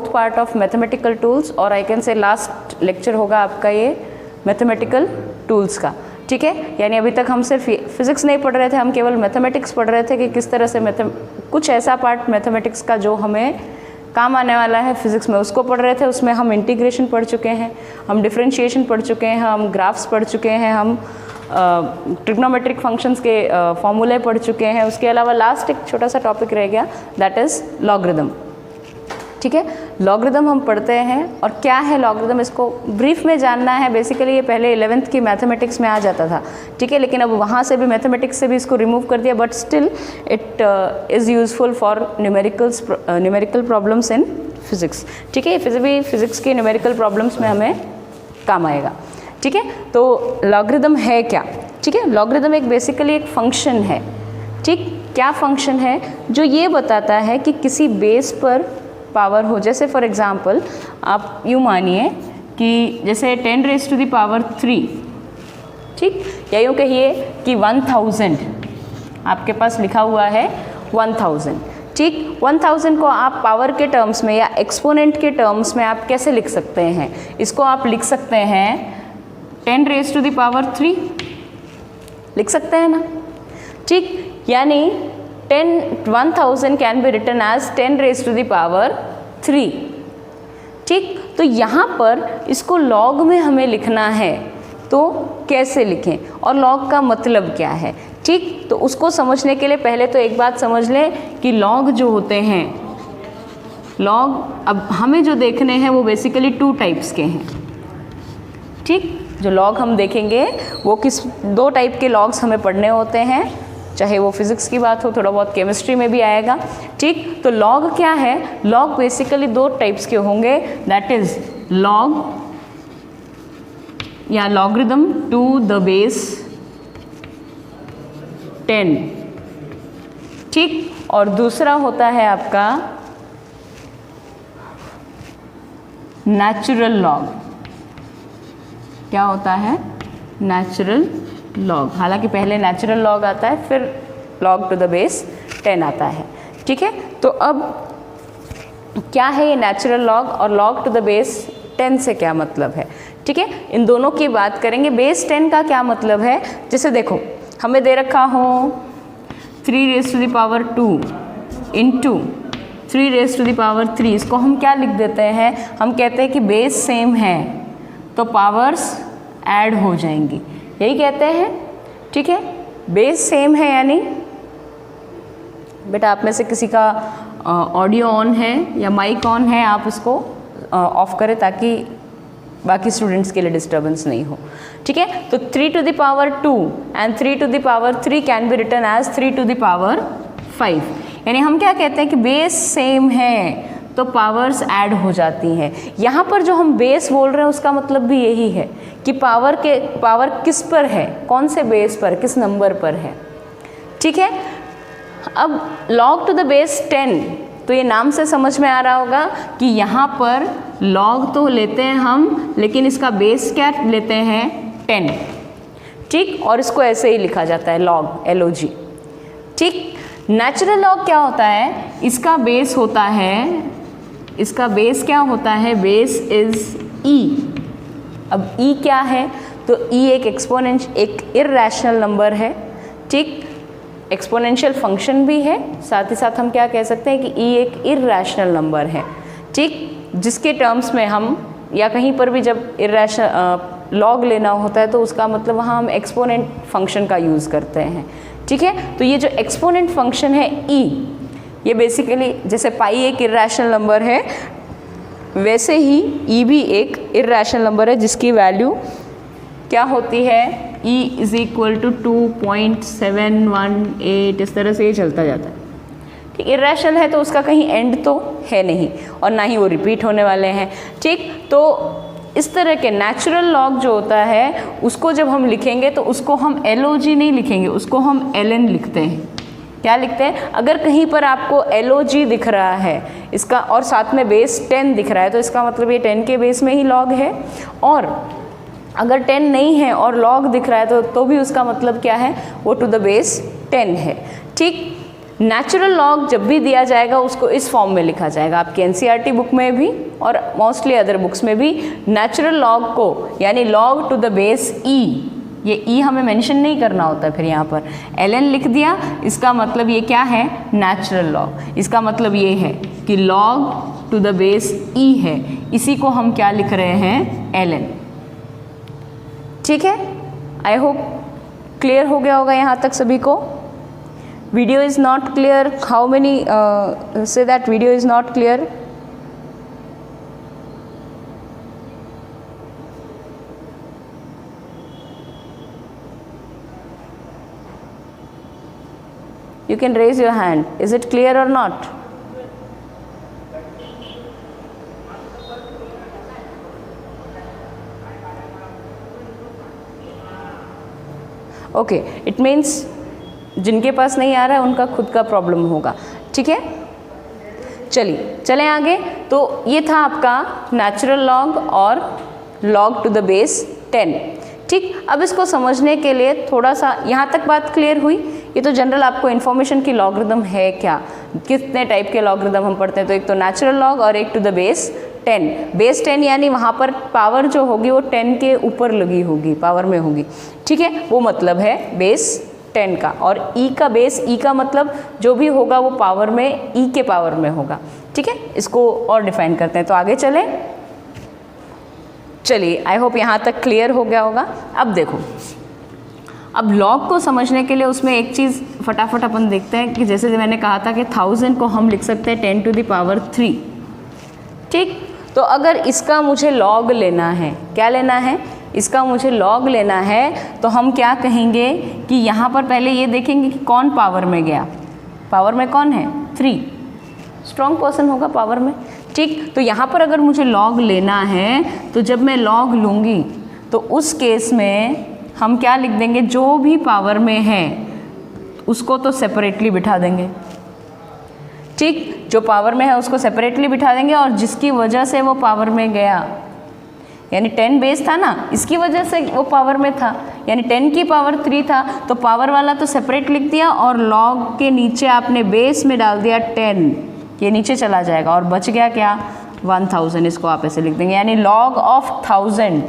Fourth part of mathematical tools, और I can say last lecture होगा आपका ये मैथमेटिकल टूल्स का, ठीक है। यानी अभी तक हम सिर्फ फिजिक्स नहीं पढ़ रहे थे, हम केवल मैथमेटिक्स पढ़ रहे थे कि किस तरह से कुछ ऐसा पार्ट मैथमेटिक्स का जो हमें काम आने वाला है फिजिक्स में उसको पढ़ रहे थे। उसमें हम इंटीग्रेशन पढ़ चुके हैं, हम डिफरेंशिएशन पढ़ चुके हैं, हम ग्राफ्स पढ़ चुके हैं, हम ट्रिग्नोमेट्रिक फंक्शंस के फॉर्मूले पढ़ चुके हैं। उसके अलावा लास्ट एक छोटा सा टॉपिक रह गया, दैट इज़ लॉगरिदम, ठीक है। लॉगरिदम हम पढ़ते हैं, और क्या है लॉगरिदम इसको ब्रीफ में जानना है। बेसिकली ये पहले 11th की मैथमेटिक्स में आ जाता था, ठीक है, लेकिन अब वहाँ से भी मैथमेटिक्स से भी इसको रिमूव कर दिया, but still it is useful for numerical problems in physics, ठीक है। ये फिजिक्स के न्यूमेरिकल प्रॉब्लम्स में हमें काम आएगा, ठीक है। तो लॉगरिदम है क्या, ठीक है। लॉगरिदम एक बेसिकली एक फंक्शन है, ठीक। क्या फंक्शन है? जो ये बताता है कि किसी बेस पर पावर हो। जैसे फॉर एग्जांपल आप यूँ मानिए कि जैसे 10 रेज़ टू द पावर 3, ठीक, या यूँ कहिए कि 1000 आपके पास लिखा हुआ है 1000, ठीक। 1000 को आप पावर के टर्म्स में या एक्सपोनेंट के टर्म्स में आप कैसे लिख सकते हैं? इसको आप लिख सकते हैं 10 रेज़ टू द पावर 3, लिख सकते हैं ना, ठीक। यानी 1000 can be written as 10 raise to the power 3, ठीक। तो यहाँ पर इसको लॉग में हमें लिखना है, तो कैसे लिखें और लॉग का मतलब क्या है, ठीक। तो उसको समझने के लिए पहले तो एक बात समझ लें कि लॉग जो होते हैं, लॉग अब हमें जो देखने हैं वो बेसिकली 2 टाइप्स के हैं, ठीक। जो लॉग हम देखेंगे वो 2 टाइप के लॉग्स हमें पढ़ने होते हैं, चाहे वो फिजिक्स की बात हो, थोड़ा बहुत केमिस्ट्री में भी आएगा, ठीक। तो लॉग क्या है? लॉग बेसिकली 2 टाइप्स के होंगे, दैट इज लॉग या लॉगरिदम टू द बेस 10, ठीक। और दूसरा होता है आपका नेचुरल लॉग। क्या होता है? Natural log. हालांकि पहले नेचुरल लॉग आता है, फिर लॉग टू द बेस 10 आता है, ठीक है। तो अब क्या है ये नेचुरल लॉग और लॉग टू द बेस 10 से क्या मतलब है, ठीक है। इन दोनों की बात करेंगे। बेस 10 का क्या मतलब है? जैसे देखो हमें दे रखा हो 3 raise to the power 2 into 3 raise to the power 3। इसको हम क्या लिख देते हैं? हम कहते हैं कि बेस सेम है तो पावर्स ऐड हो जाएंगी, यही कहते हैं, ठीक है। बेस सेम है यानी बेटा आप में से किसी का ऑडियो ऑन है या माइक ऑन है, आप उसको ऑफ करें ताकि बाकी स्टूडेंट्स के लिए डिस्टर्बेंस नहीं हो, ठीक है। तो 3 to the power 2 and 3 to the power 3 can be written as 3 to the power 5। यानी हम क्या कहते हैं कि बेस सेम है तो पावर्स ऐड हो जाती हैं। यहाँ पर जो हम बेस बोल रहे हैं उसका मतलब भी यही है कि पावर किस पर है, कौन से बेस पर, किस नंबर पर है, ठीक है। अब लॉग टू द बेस 10, तो ये नाम से समझ में आ रहा होगा कि यहाँ पर लॉग तो लेते हैं हम, लेकिन इसका बेस क्या लेते हैं? 10, ठीक। और इसको ऐसे ही लिखा जाता है लॉग, LOG, ठीक। नेचुरल लॉग क्या होता है? इसका बेस होता है, इसका बेस क्या होता है? Base is E। अब E क्या है? तो E एक इर्रेशनल नंबर है, ठीक। एक्सपोनेंशियल फंक्शन भी है, साथ ही साथ हम क्या कह सकते हैं कि E एक इर्रेशनल नंबर है, ठीक। जिसके टर्म्स में हम या कहीं पर भी जब इर्रेशनल लॉग लेना होता है तो उसका मतलब वहाँ हम एक्सपोनेंट फंक्शन का यूज़ करते हैं, ठीक है। तो ये जो एक्सपोनेंट फंक्शन है E, ये बेसिकली जैसे पाई एक इर्रेशनल नंबर है, वैसे ही E भी एक इर्रेशनल नंबर है जिसकी वैल्यू क्या होती है? E इज इक्वल टू 2.718, इस तरह से ये चलता जाता है, ठीक। इर्रेशनल है तो उसका कहीं एंड तो है नहीं और ना ही वो रिपीट होने वाले हैं, ठीक। तो इस तरह के नेचुरल लॉग जो होता है उसको जब हम लिखेंगे तो उसको हम LOG नहीं लिखेंगे, उसको हम LN लिखते हैं। क्या लिखते हैं? अगर कहीं पर आपको LOG दिख रहा है इसका और साथ में बेस 10 दिख रहा है तो इसका मतलब ये 10 के बेस में ही लॉग है, और अगर 10 नहीं है और लॉग दिख रहा है तो भी उसका मतलब क्या है? वो टू द बेस 10 है, ठीक। नेचुरल लॉग जब भी दिया जाएगा उसको इस फॉर्म में लिखा जाएगा, आपकी एनसीईआरटी बुक में भी और मोस्टली अदर बुक्स में भी नेचुरल लॉग को, यानी लॉग टू द बेस ई, ये ई हमें मेंशन नहीं करना होता, फिर यहाँ पर ln लिख दिया, इसका मतलब ये क्या है, नेचुरल लॉग। इसका मतलब ये है कि लॉग टू द बेस ई है, इसी को हम क्या लिख रहे हैं, ln। ठीक है, आई होप क्लियर हो गया होगा यहाँ तक सभी को। Video is not clear, how many say that video is not clear? You can raise your hand. Is it clear or not? Okay, it means जिनके पास नहीं आ रहा है उनका खुद का प्रॉब्लम होगा। ठीक है, चलिए चलें आगे। तो ये था आपका नेचुरल लॉग और लॉग टू द बेस 10। ठीक, अब इसको समझने के लिए थोड़ा सा, यहाँ तक बात क्लियर हुई? ये तो जनरल आपको इन्फॉर्मेशन की लॉगरिदम है क्या, कितने टाइप के लॉगरिदम हम पढ़ते हैं, तो एक तो नेचुरल लॉग और एक टू द बेस 10। बेस 10 यानी वहाँ पर पावर जो होगी वो 10 के ऊपर लगी होगी, पावर में होगी। ठीक है, वो मतलब है बेस 10 का। और ई का बेस, ई का मतलब जो भी होगा वो पावर में, ई के पावर में होगा। ठीक है, इसको और डिफाइन करते हैं। तो आगे चलें, चलिए आई होप यहाँ तक क्लियर हो गया होगा। अब देखो, अब लॉग को समझने के लिए उसमें एक चीज़ फटाफट अपन देखते हैं कि जैसे मैंने कहा था कि 1000 को हम लिख सकते हैं 10 टू द पावर 3। ठीक, तो अगर इसका मुझे लॉग लेना है, क्या लेना है, इसका मुझे लॉग लेना है, तो हम क्या कहेंगे कि यहाँ पर पहले ये देखेंगे कि कौन पावर में गया। पावर में कौन है, 3, स्ट्रॉन्ग पर्सन होगा पावर में। ठीक, तो यहाँ पर अगर मुझे लॉग लेना है तो जब मैं लॉग लूँगी तो उस केस में हम क्या लिख देंगे, जो भी पावर में है उसको तो सेपरेटली बिठा देंगे। ठीक, जो पावर में है उसको सेपरेटली बिठा देंगे, और जिसकी वजह से वो पावर में गया, यानी 10 बेस था ना, इसकी वजह से वो पावर में था, यानी 10 की पावर 3 था, तो पावर वाला तो सेपरेट लिख दिया और लॉग के नीचे आपने बेस में डाल दिया 10, ये नीचे चला जाएगा और बच गया क्या, 1000। इसको आप ऐसे लिख देंगे, यानी log of 1000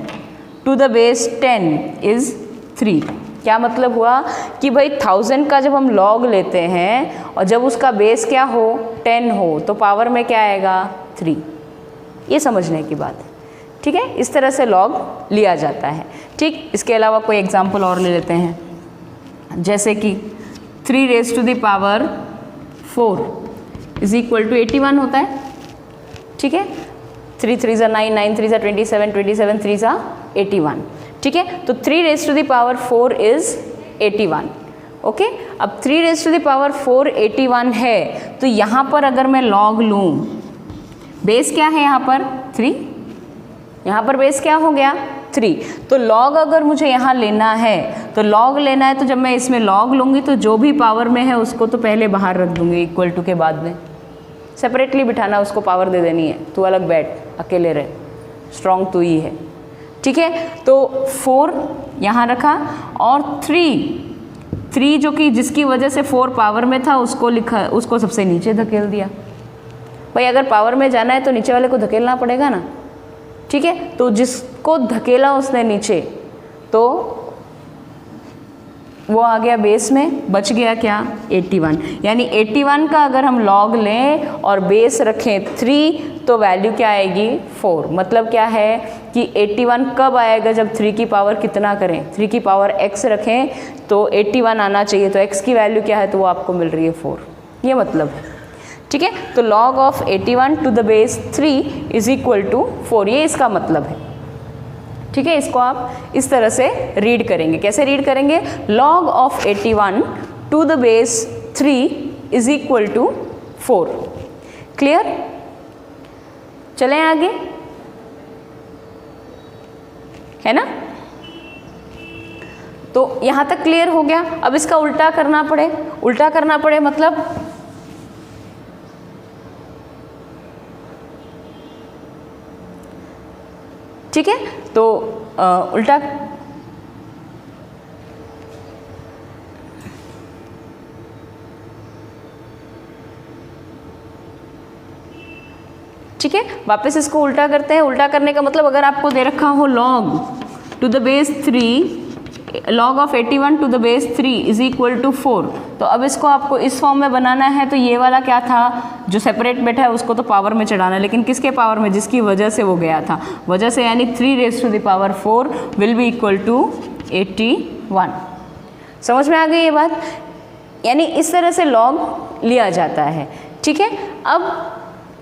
to the base 10 is 3। क्या मतलब हुआ कि भाई 1000 का जब हम लॉग लेते हैं और जब उसका बेस क्या हो, 10 हो, तो पावर में क्या आएगा, 3। ये समझने की बात है। ठीक है, इस तरह से लॉग लिया जाता है। ठीक, इसके अलावा कोई एग्जांपल और ले लेते हैं, जैसे कि 3 raise to the power 4 is equal to 81 होता है। ठीक है, 3 3 9, 9 3 27, 27 3 81। ठीक है, तो 3 raise to the power 4 is 81। Okay, अब 3 रेज़ टू द पावर 4 81 है, तो यहाँ पर अगर मैं लॉग लूँ, बेस क्या है यहाँ पर, 3, यहाँ पर बेस क्या हो गया, 3। तो लॉग अगर मुझे यहाँ लेना है, तो लॉग लेना है, तो जब मैं इसमें लॉग लूँगी तो जो भी पावर में है उसको तो पहले बाहर रख दूँगी, इक्वल टू के बाद में सेपरेटली बिठाना, उसको पावर दे देनी है, तू अलग बैठ, अकेले रहे, स्ट्रॉन्ग तू ही है। ठीक है, तो 4 यहाँ रखा और 3 जो कि जिसकी वजह से 4 पावर में था उसको लिखा, उसको सबसे नीचे धकेल दिया। भाई अगर पावर में जाना है तो नीचे वाले को धकेलना पड़ेगा ना। ठीक है, तो जिसको धकेला उसने नीचे, तो वो आ गया बेस में, बच गया क्या, 81। यानी 81 का अगर हम लॉग लें और बेस रखें 3, तो वैल्यू क्या आएगी, 4। मतलब क्या है कि 81 कब आएगा, जब 3 की पावर कितना करें, 3 की पावर x रखें तो 81 आना चाहिए, तो x की वैल्यू क्या है, तो वो आपको मिल रही है 4। ये मतलब है। ठीक है, तो log of 81 to the base 3 is equal to 4, ये इसका मतलब है। ठीक है, इसको आप इस तरह से रीड करेंगे। कैसे रीड करेंगे, log of 81 to the base 3 is equal to 4। Clear, चलें आगे, है ना। तो यहाँ तक क्लियर हो गया। अब इसका उल्टा करना पड़े, उल्टा करना पड़े मतलब ठीक है, तो उल्टा ठीक है, वापस इसको उल्टा करते हैं। उल्टा करने का मतलब अगर आपको दे रखा हो log to the base 3, log of 81 to the base 3 is equal to 4, तो अब इसको आपको इस फॉर्म में बनाना है। तो ये वाला क्या था, जो सेपरेट बैठा है उसको तो पावर में चढ़ाना है, लेकिन किसके पावर में, जिसकी वजह से वो गया था, वजह से, यानी 3 raise to the power 4 will be equal to 81। समझ में आ गई ये बात? यानी इस तरह से लॉग लिया जाता है। ठीक है, अब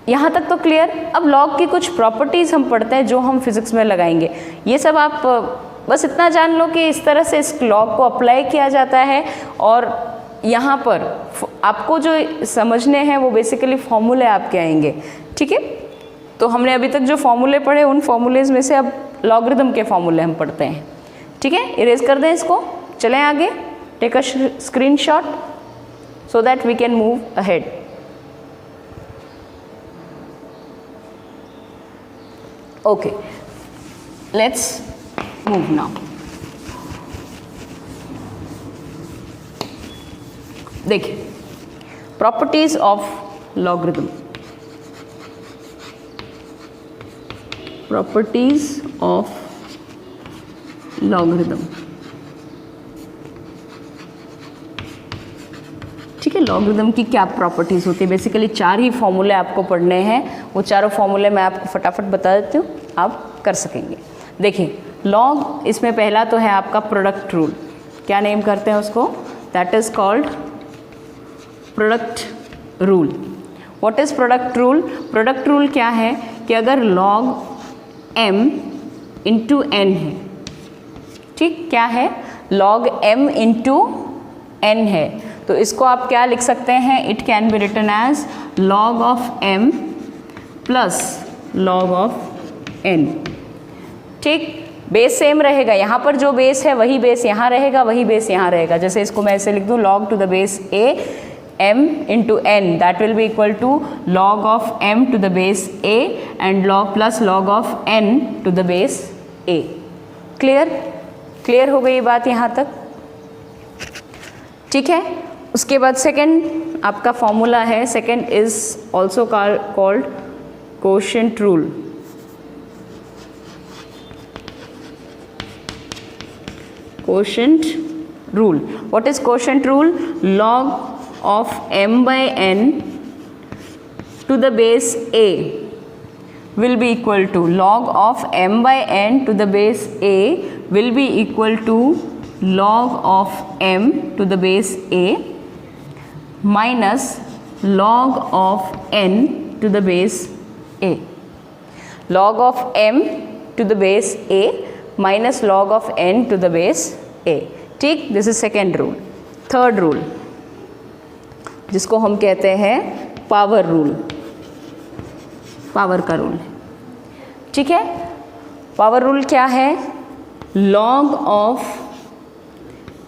यहाँ तक तो क्लियर। अब लॉग की कुछ प्रॉपर्टीज़ हम पढ़ते हैं जो हम फिज़िक्स में लगाएंगे। ये सब आप बस इतना जान लो कि इस तरह से इस लॉग को अप्लाई किया जाता है, और यहाँ पर आपको जो समझने हैं वो बेसिकली फॉर्मूले आपके आएंगे। ठीक है, तो हमने अभी तक जो फॉर्मूले पढ़े उन फॉर्मूलेज में से अब लॉगरिथम के फॉर्मूले हम पढ़ते हैं। ठीक है, इरेज कर दें इसको, चलें आगे। Take a screenshot so that we can move ahead. Okay, let's move now. देखिए, properties of logarithm. Properties of logarithm. ठीक है, लॉगरिथम की क्या प्रॉपर्टीज़ होती है? बेसिकली 4 ही फॉर्मूले आपको पढ़ने हैं, वो चारों फॉर्मूले मैं आपको फटाफट बता देती हूँ, आप कर सकेंगे। देखिए, लॉग, इसमें पहला तो है आपका प्रोडक्ट रूल। क्या नेम करते हैं उसको? That is called product rule. What is product rule? Product rule क्या है कि अगर लॉग m इंटू n है, ठीक, क्या है, लॉग m इंटू n है, तो इसको आप क्या लिख सकते हैं? It can be written as log of m plus log of n। ठीक, बेस सेम रहेगा, यहाँ पर जो बेस है वही बेस यहाँ रहेगा, वही बेस यहाँ रहेगा। जैसे इसको मैं ऐसे लिख दूँ, log to the base a m into n, that will be equal to log of m to the base a and log plus log of n to the base a। Clear? Clear हो गई बात यहाँ तक? ठीक है, उसके बाद second आपका फॉर्मूला है, second is also called quotient rule. Quotient rule, what is quotient rule? log of m by n to the base a will be equal to log of m by n to the base a will be equal to log of m to the base a minus log of n to the base a. Log of m to the base a minus log of n to the base a. ठीक, this is second rule. Third rule, जिसको हम कहते हैं power rule, power का rule है। ठीक है, power rule क्या है? log of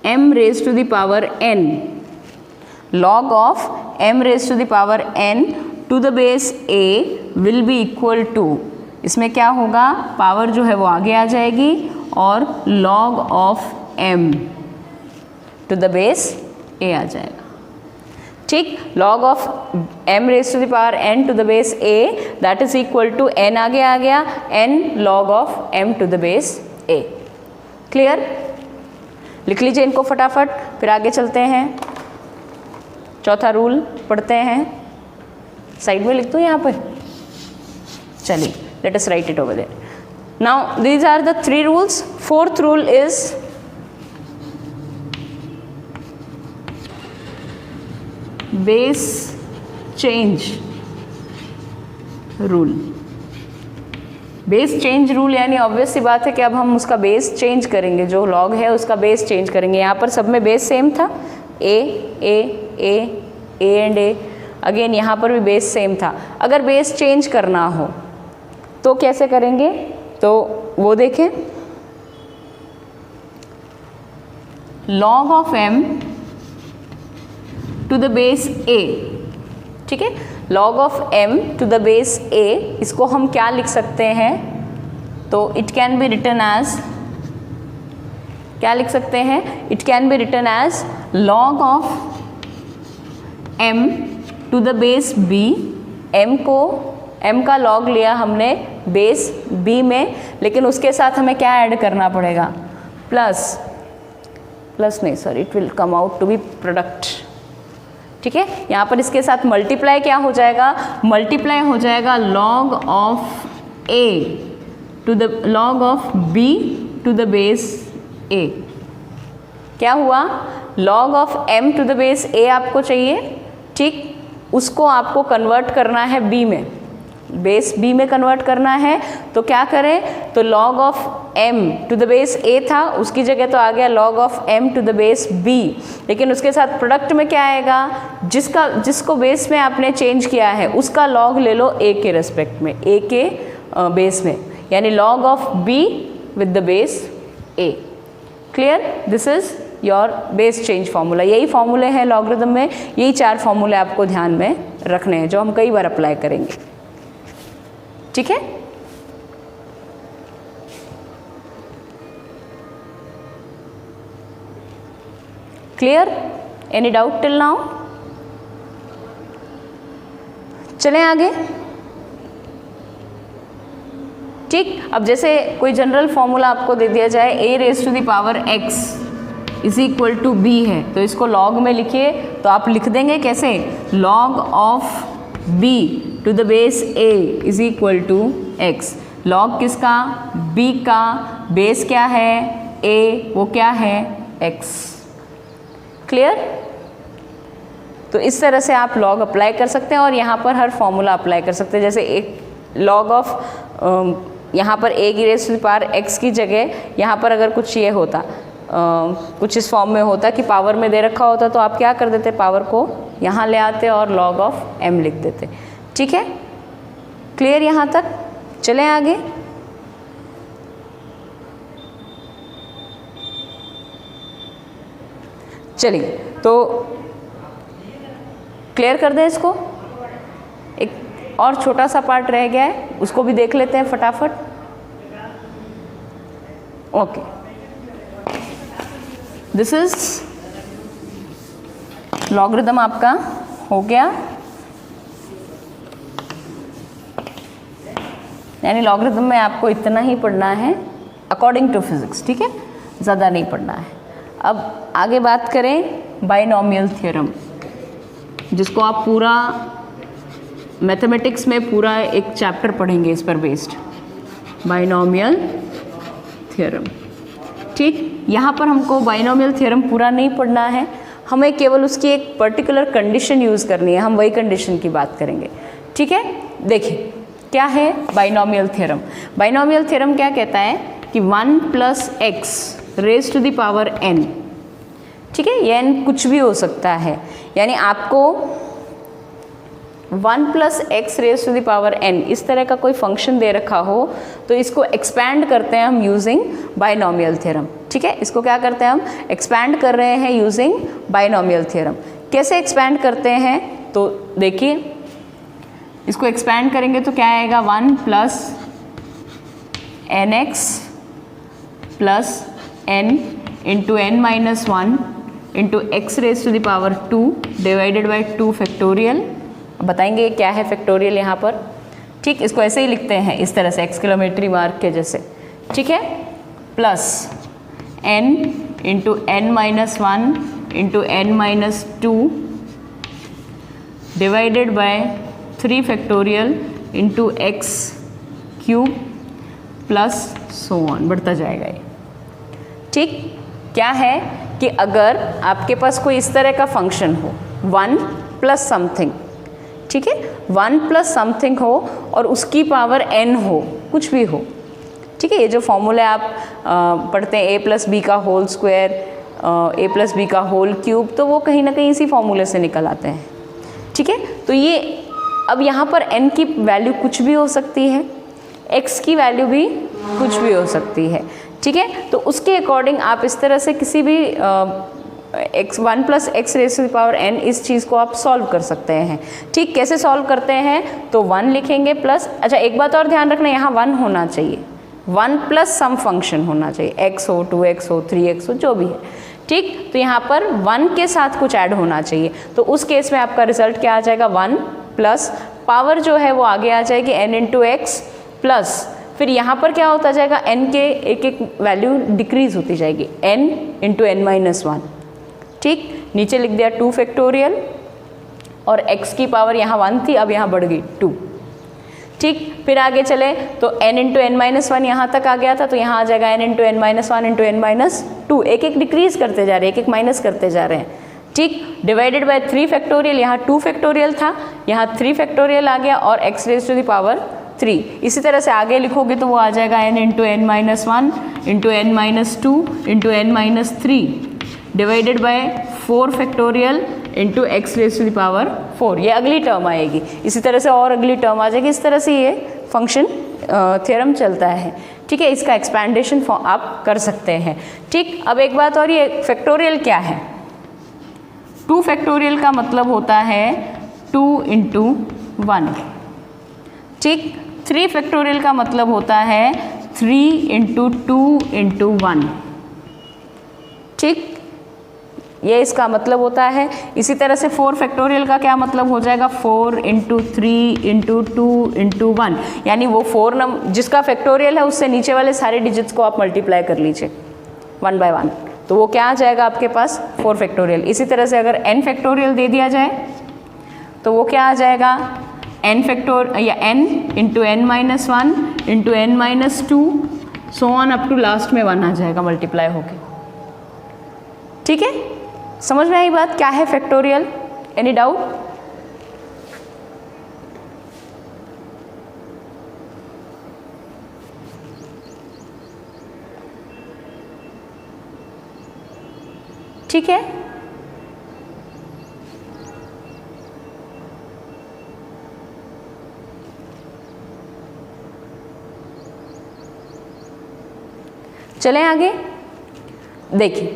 m raised to the power n, log of m raised to the power n to the base a will be equal to, इसमें क्या होगा, पावर जो है वो आगे आ जाएगी और log of m to the base a आ जाएगा। ठीक, log of m raised to the power n to the base a that is equal to n आगे आ गया, n log of m to the base a। Clear? लिख लीजिए इनको फटाफट, फिर आगे चलते हैं। चौथा रूल पढ़ते हैं, साइड में लिख दूँ यहाँ पे, चलिए, let us write it over there. Now these are the 3 rules. Fourth rule is base change rule. Base change rule यानी ऑब्वियस सी बात है कि अब हम उसका बेस चेंज करेंगे, जो लॉग है उसका बेस चेंज करेंगे। यहाँ पर सब में बेस सेम था, ए ए ए ए एंड ए, अगेन यहाँ पर भी बेस सेम था। अगर बेस चेंज करना हो तो कैसे करेंगे, तो वो देखें, log of m to the base a, ठीक है, log of m to the base a, इसको हम क्या लिख सकते हैं, तो it can be written as, क्या लिख सकते हैं, it can be written as log of m to the base b, m को m का log लिया हमने बेस b में, लेकिन उसके साथ हमें क्या ऐड करना पड़ेगा, प्लस नहीं sorry, it will come out to be product. ठीक है, यहाँ पर इसके साथ मल्टीप्लाई क्या हो जाएगा, मल्टीप्लाई हो जाएगा log of a to the log of b to the base a। क्या हुआ, log of m to the base a आपको चाहिए, ठीक, उसको आपको कन्वर्ट करना है b में, बेस b में कन्वर्ट करना है। तो क्या करें, तो log of m to the base a था, उसकी जगह तो आ गया log of m to the base b, लेकिन उसके साथ प्रोडक्ट में क्या आएगा, जिसको बेस में आपने चेंज किया है उसका log ले लो a के रेस्पेक्ट में, a के बेस में, यानी log of b with the base a। Clear, this is your base change formula. यही फार्मूले हैं लॉगरिथम में, यही 4 फार्मूले आपको ध्यान में रखने हैं जो हम कई बार अप्लाई करेंगे। ठीक है, clear, any doubt till now? चलें आगे। ठीक, अब जैसे कोई जनरल फॉर्मूला आपको दे दिया जाए a raise to the power x is equal to b है, तो इसको log में लिखिए, तो आप लिख देंगे कैसे, log of b to the base a is equal to x। log किसका, b का, बेस क्या है a, वो क्या है x। क्लियर, तो इस तरह से आप log अप्लाई कर सकते हैं और यहाँ पर हर फॉर्मूला अप्लाई कर सकते हैं। जैसे एक log ऑफ यहाँ पर a की raise to the power x की जगह यहाँ पर अगर कुछ ये होता, कुछ इस फॉर्म में होता कि पावर में दे रखा होता, तो आप क्या कर देते, पावर को यहाँ ले आते और log ऑफ m लिख देते। ठीक है, क्लियर यहाँ तक? चलें आगे। चलिए, तो क्लियर कर दें इसको। एक और छोटा सा पार्ट रह गया है, उसको भी देख लेते हैं फटाफट। ओके, दिस इज लॉगरिथम आपका हो गया, यानी लॉगरिथम में आपको इतना ही पढ़ना है अकॉर्डिंग टू फिजिक्स। ठीक है, ज़्यादा नहीं पढ़ना है। अब आगे बात करें बाइनोमियल थ्योरम, जिसको आप पूरा मैथमेटिक्स में पूरा एक चैप्टर पढ़ेंगे इस पर बेस्ड, बाइनोमियल थ्योरम। ठीक, यहाँ पर हमको बाइनोमियल थ्योरम पूरा नहीं पढ़ना है, हमें केवल उसकी एक पर्टिकुलर कंडीशन यूज़ करनी है, हम वही कंडीशन की बात करेंगे। ठीक है, देखिए क्या है बाइनोमियल थ्योरम। बाइनोमियल थ्योरम क्या कहता है कि 1 + x raise to the power n, ठीक है, ये n कुछ भी हो सकता है, यानी आपको 1 + x raise to the power n इस तरह का कोई फंक्शन दे रखा हो, तो इसको एक्सपैंड करते हैं हम यूजिंग बाइनोमियल थ्योरम। ठीक है, इसको क्या करते हैं, हम एक्सपैंड कर रहे हैं यूजिंग बाइनोमियल थ्योरम। कैसे एक्सपैंड करते हैं, तो देखिए इसको एक्सपैंड करेंगे तो क्या आएगा, 1 + nx + n into n - 1 into x raise to the power 2 divided by 2 factorial. बताएंगे क्या है फैक्टोरियल यहाँ पर। ठीक, इसको ऐसे ही लिखते हैं इस तरह से एक्सक्लेमेटरी मार्क के जैसे। ठीक है, plus n into n - 1 into n - 2 divided by 3 factorial into x³ plus so on, बढ़ता जाएगा ये। ठीक, क्या है कि अगर आपके पास कोई इस तरह का फंक्शन हो 1 + समथिंग, ठीक है, 1 + समथिंग हो और उसकी पावर n हो, कुछ भी हो। ठीक है, ये जो फॉर्मूले आप पढ़ते हैं a + b का होल स्क्वायर, a + b का होल क्यूब, तो वो कहीं ना कहीं इसी फॉर्मूले से निकल आते हैं। ठीक है, तो ये अब यहाँ पर n की वैल्यू कुछ भी हो सकती है, x की वैल्यू भी कुछ भी हो सकती है। ठीक है, तो उसके अकॉर्डिंग आप इस तरह से किसी भी 1 + x raise to the power n इस चीज़ को आप सॉल्व कर सकते हैं। ठीक, कैसे सॉल्व करते हैं, तो 1 लिखेंगे प्लस, अच्छा एक बात और ध्यान रखना, यहाँ 1 होना चाहिए, 1 + सम फंक्शन होना चाहिए, x हो, 2x हो, 3x हो, जो भी है। ठीक, तो यहाँ पर 1 के साथ कुछ ऐड होना चाहिए, तो उस केस में आपका रिजल्ट क्या आ जाएगा, 1 + पावर जो है वो आगे आ जाएगी n इंटू एक्स प्लस, फिर यहाँ पर क्या होता जाएगा, n के एक एक वैल्यू डिक्रीज होती जाएगी, n इंटू n माइनस 1। ठीक, नीचे लिख दिया 2 फैक्टोरियल और x की पावर यहाँ 1 थी, अब यहाँ बढ़ गई 2। ठीक, फिर आगे चले तो n इंटू एन माइनस 1 यहाँ तक आ गया था, तो यहाँ आ जाएगा n into n minus 1 into n minus 2, एक एक डिक्रीज करते जा रहे हैं, एक एक माइनस करते जा रहे हैं। ठीक, डिवाइडेड बाय 3 फैक्टोरियल, यहाँ 2 फैक्टोरियल था, यहाँ 3 फैक्टोरियल आ गया और x raise to the power 3। इसी तरह से आगे लिखोगे तो वो आ जाएगा n into n minus 1 into n minus 2 into n minus 3 divided by 4 factorial into x raise to the power 4। ये अगली टर्म आएगी, इसी तरह से और अगली टर्म आ जाएगी। इस तरह से ये फंक्शन थ्योरम चलता है। ठीक है, इसका एक्सपेंडेशन आप कर सकते हैं। ठीक, अब एक बात और, ये फैक्टोरियल क्या है? 2 फैक्टोरियल का मतलब होता है 2 इंटू 1। ठीक, 3 फैक्टोरियल का मतलब होता है 3 इंटू 2 इंटू 1। ठीक, ये इसका मतलब होता है। इसी तरह से 4 फैक्टोरियल का क्या मतलब हो जाएगा, 4 इंटू 3 इंटू 2 इंटू 1, यानी वो 4 नंबर जिसका फैक्टोरियल है उससे नीचे वाले सारे डिजिट्स को आप मल्टीप्लाई कर लीजिए 1 बाय 1, तो वो क्या आ जाएगा आपके पास 4 फैक्टोरियल। इसी तरह से अगर n फैक्टोरियल दे दिया जाए तो वो क्या आ जाएगा, n factorial n into n minus 1 into n minus 2 so on up to last में 1 आ जाएगा मल्टीप्लाई होके। ठीक है, समझ में आई बात, क्या है फैक्टोरियल? Any doubt? ठीक है, चलें आगे। देखिए,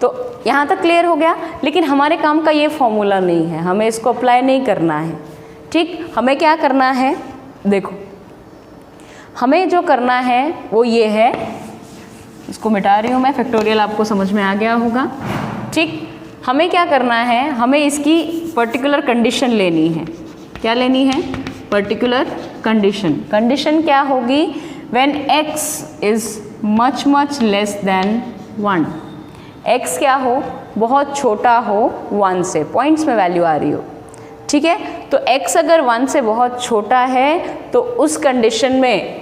तो यहाँ तक क्लियर हो गया, लेकिन हमारे काम का ये फॉर्मूला नहीं है, हमें इसको अप्लाई नहीं करना है। ठीक, हमें क्या करना है, देखो हमें जो करना है वो ये है, इसको मिटा रही हूँ मैं, फैक्टोरियल आपको समझ में आ गया होगा। ठीक, हमें क्या करना है, हमें इसकी पर्टिकुलर कंडीशन लेनी है। क्या लेनी है? Particular condition. कंडीशन क्या होगी, when x is much much less than 1, x क्या हो, बहुत छोटा हो 1 से, पॉइंट्स में वैल्यू आ रही हो। ठीक है, तो x अगर 1 से बहुत छोटा है तो उस कंडीशन में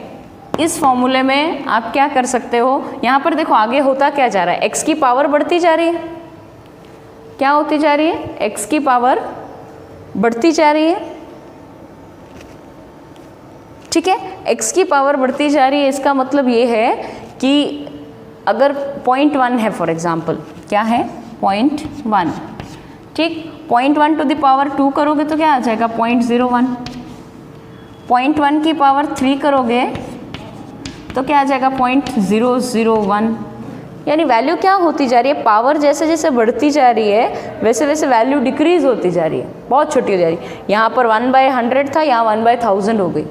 इस फॉर्मूले में आप क्या कर सकते हो, यहाँ पर देखो आगे होता क्या जा रहा है, x की पावर बढ़ती जा रही है। क्या होती जा रही है? x की पावर बढ़ती जा रही है। ठीक है, x की पावर बढ़ती जा रही है, इसका मतलब ये है कि अगर 0.1 है फॉर एग्जाम्पल, क्या है 0.1, ठीक, 0.1 टू द पावर 2 करोगे तो क्या आ जाएगा 0.01, 0.1 की पावर 3 करोगे तो क्या आ जाएगा 0.001, यानी वैल्यू क्या होती जा रही है, पावर जैसे जैसे बढ़ती जा रही है वैसे वैसे वैल्यू डिक्रीज होती जा रही है, बहुत छोटी हो जा रही है। यहाँ पर 1/100 था, यहाँ 1/1000 हो गई।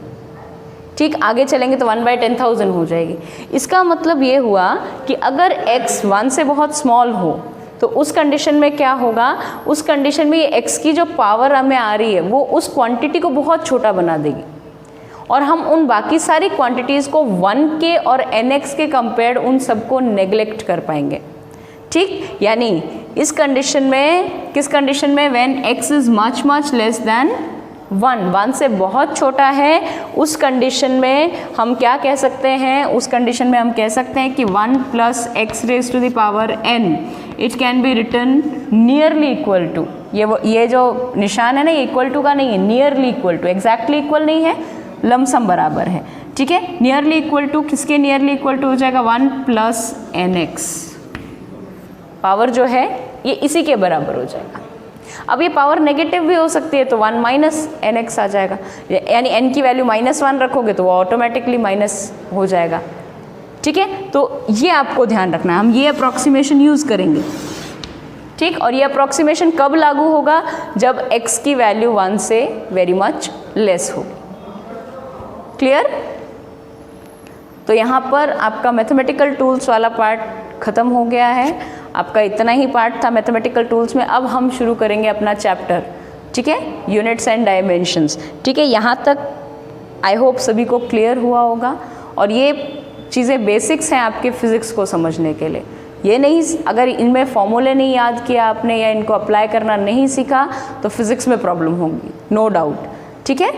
ठीक, आगे चलेंगे तो 1/10,000 हो जाएगी। इसका मतलब ये हुआ कि अगर x 1 से बहुत स्मॉल हो तो उस कंडीशन में क्या होगा, उस कंडीशन में ये x की जो पावर हमें आ रही है वो उस क्वांटिटी को बहुत छोटा बना देगी और हम उन बाकी सारी क्वांटिटीज़ को 1 के और nx के कंपेयर्ड उन सबको नेग्लेक्ट कर पाएंगे। ठीक, यानी इस कंडीशन में, किस कंडीशन में, when x is much much less than 1 से बहुत छोटा है, उस कंडीशन में हम क्या कह सकते हैं, उस कंडीशन में हम कह सकते हैं कि 1 plus x raise to the power n, it can be written nearly equal to, ये जो निशान है ना, ये इक्वल टू का नहीं है, nearly equal to, exactly equal नहीं है, लमसम बराबर है। ठीक है, नियरली इक्वल टू, किसके नियरली इक्वल टू हो जाएगा 1 प्लस nx, पावर जो है ये इसी के बराबर हो जाएगा। अब ये पावर नेगेटिव भी हो सकती है तो 1 माइनस nx आ जाएगा, यानी n की वैल्यू -1 रखोगे तो वो ऑटोमेटिकली माइनस हो जाएगा। ठीक है, तो ये आपको ध्यान रखना है, हम ये अप्रॉक्सीमेशन यूज़ करेंगे। ठीक, और ये अप्रॉक्सीमेशन कब लागू होगा, जब x की वैल्यू 1 से वेरी मच लेस हो। क्लियर? तो यहाँ पर आपका मैथमेटिकल टूल्स वाला पार्ट ख़त्म हो गया है, आपका इतना ही पार्ट था मैथमेटिकल टूल्स में। अब हम शुरू करेंगे अपना चैप्टर ठीक है, यूनिट्स एंड डायमेंशंस। ठीक है, यहाँ तक आई होप सभी को क्लियर हुआ होगा। और ये चीज़ें बेसिक्स हैं आपके फिज़िक्स को समझने के लिए। ये नहीं, अगर इनमें फॉर्मूले नहीं याद किया आपने या इनको अप्लाई करना नहीं सीखा तो फिज़िक्स में प्रॉब्लम होगी, नो डाउट। ठीक है।